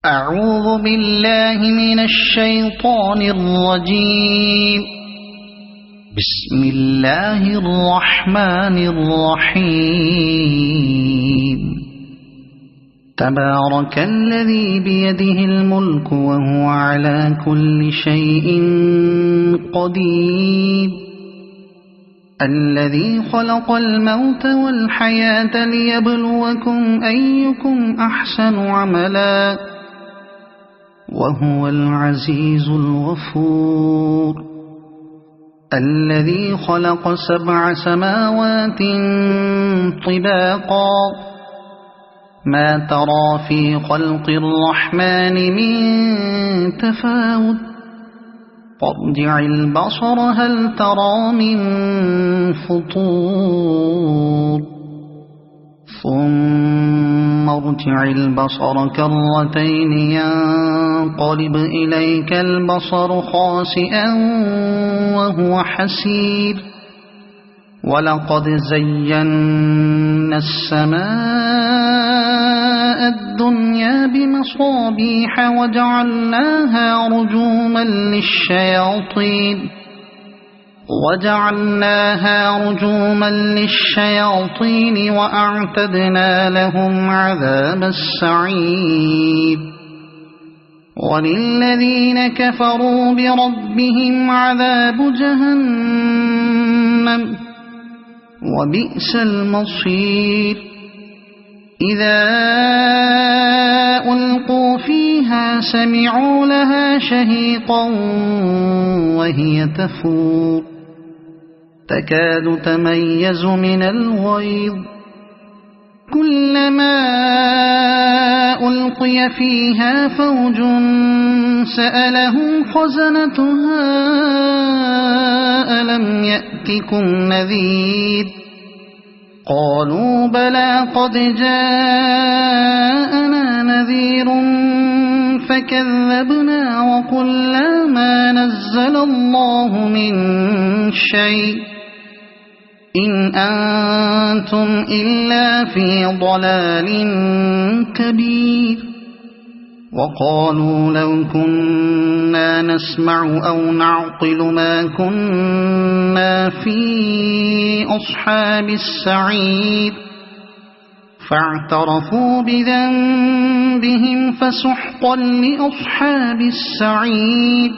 أعوذ بالله من الشيطان الرجيم. بسم الله الرحمن الرحيم. تبارك الذي بيده الملك وهو على كل شيء قدير. الذي خلق الموت والحياة ليبلوكم أيكم أحسن عملا وهو العزيز الغفور. الذي خلق 7 سماوات طباقا ما ترى في خلق الرحمن من تفاوت فارجع البصر هل ترى من فطور ثم ارجع البصر كرتين ينقلب إليك البصر خاسئا وهو حسير. ولقد زينا السماء الدنيا بمصابيح وجعلناها رجوما للشياطين وأعتدنا لهم عذاب السعير. وللذين كفروا بربهم عذاب جهنم وبئس المصير. إذا ألقوا فيها سمعوا لها شهيقا وهي تفور تكاد تميز من الغيظ. كلما ألقي فيها فوج سألهم خزنتها ألم يأتكم نذير قالوا بلى قد جاءنا نذير فكذبنا وقلنا ما نزل الله من شيء إن أنتم إلا في ضلال كبير. وقالوا لو كنا نسمع أو نعقل ما كنا في أصحاب السعير فاعترفوا بذنبهم فسحقا لأصحاب السعير.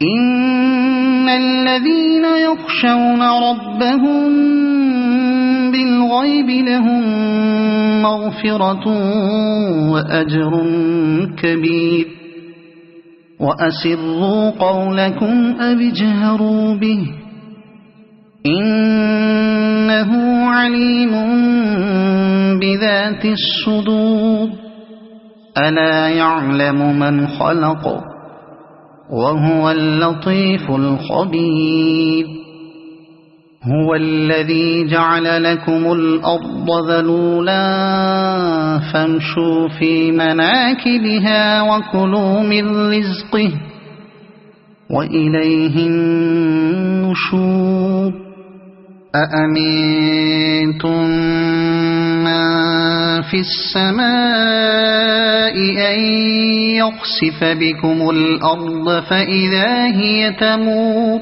إن الذين يخشون ربهم بالغيب لهم مغفرة وأجر كبير. وأسروا قولكم أو اجهروا به إنه عليم بذات الصدور. ألا يعلم من خلق وهو اللطيف الخبير. هو الذي جعل لكم الأرض ذلولا فامشوا في مناكبها وكلوا من رزقه وإليه النشور. أأمنتم من في السماء أن يخسف بكم الأرض فإذا هي تمور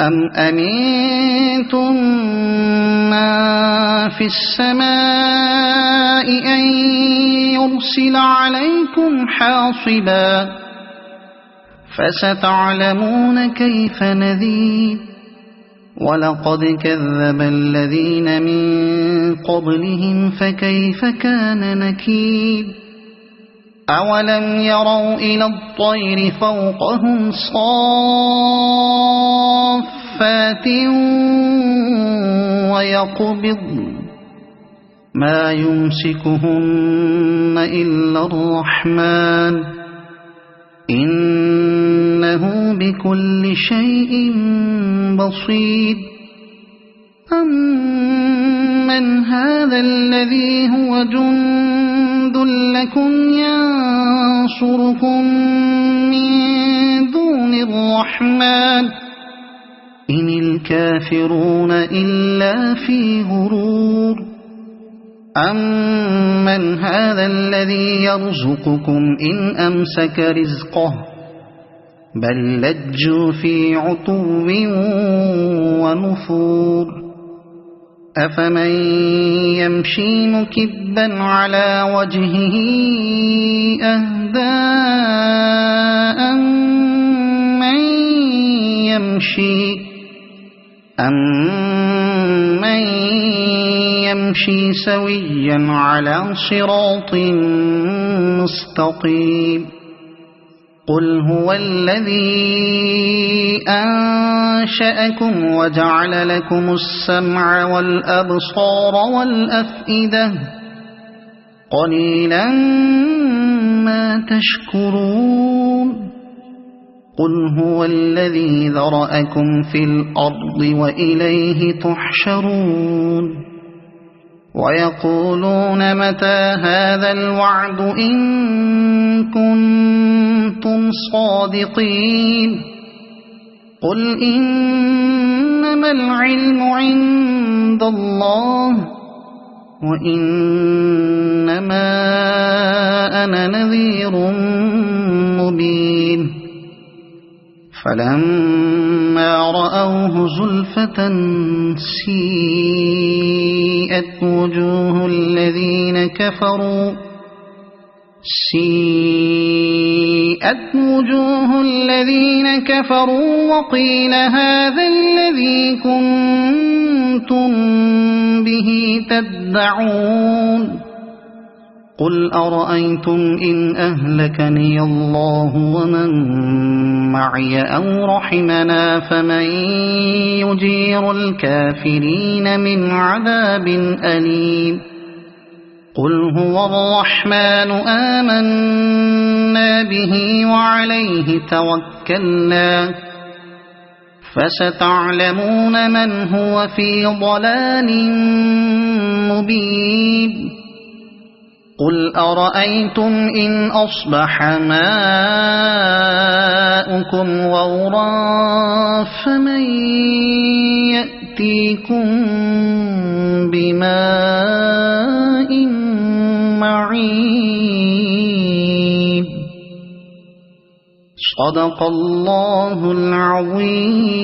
أم أمنتم من في السماء أن يرسل عليكم حاصبا فستعلمون كيف نذير. ولقد كذب الذين من قبلهم فكيف كان نكير. أولم يروا إلى الطير فوقهم صافات ويقبضن ما يمسكهن إلا الرحمن إنه بكل شيء بصير. أمن هذا الذي هو جند لكم ينصركم من دون الرحمن إن الكافرون إلا في غرور. أَمَّنْ هَذَا الَّذِي يَرْزُقُكُمْ إِنْ أَمْسَكَ رِزْقَهُ بَل لَّجُّوا فِي عُتُوٍّ وَنُفُورٍ أَفَمَن يَمْشِي مُكِبًّا عَلَى وَجْهِهِ أَهْدَىٰ أَمَّن يَمْشِي سَوِيًّا عَلَى صِرَاطٍ مُّسْتَقِيمٍ قُلْ هُوَ الَّذِي أَنشَأَكُمْ وَجَعَلَ لَكُمُ السَّمْعَ وَالْأَبْصَارَ وَالْأَفْئِدَةَ قَلِيلًا مَّا تَشْكُرُونَ قُلْ هُوَ الَّذِي ذَرَأَكُمْ فِي الْأَرْضِ وَإِلَيْهِ تُحْشَرُونَ وَيَقُولُونَ مَتَىٰ هَٰذَا الْوَعْدُ إِن كُنتُمْ صَادِقِينَ قُلْ إِنَّمَا الْعِلْمُ عِندَ اللَّهِ وَإِنَّمَا أَنَا نَذِيرٌ مُّبِينٌ فَلَمَّا رَأَوْهُ زُلْفَةً سِيئَتْ وُجُوهُ الَّذِينَ كَفَرُوا وَقِيلَ هَٰذَا الَّذِي كُنتُم بِهِ تَدَّعُونَ قُلْ أَرَأَيْتُمْ إِنْ أَهْلَكَنِيَ اللَّهُ وَمَن مَّعِيَ أَوْ رَحِمَنَا فَمَن يُجِيرُ الْكَافِرِينَ مِنْ عَذَابٍ أَلِيمٍ قُلْ هُوَ الرَّحْمَٰنُ آمَنَّا بِهِ وَعَلَيْهِ تَوَكَّلْنَا فَسَتَعْلَمُونَ مَنْ هُوَ فِي ضَلَالٍ مُّبِينٍ قُلْ أَرَأَيْتُمْ إِنْ أَصْبَحَ مَاؤُكُمْ غَوْرًا فَمَن يَأْتِيكُم بِمَاءٍ مَّعِينٍ صَدَقَ اللَّهُ الْعَظِيمُ.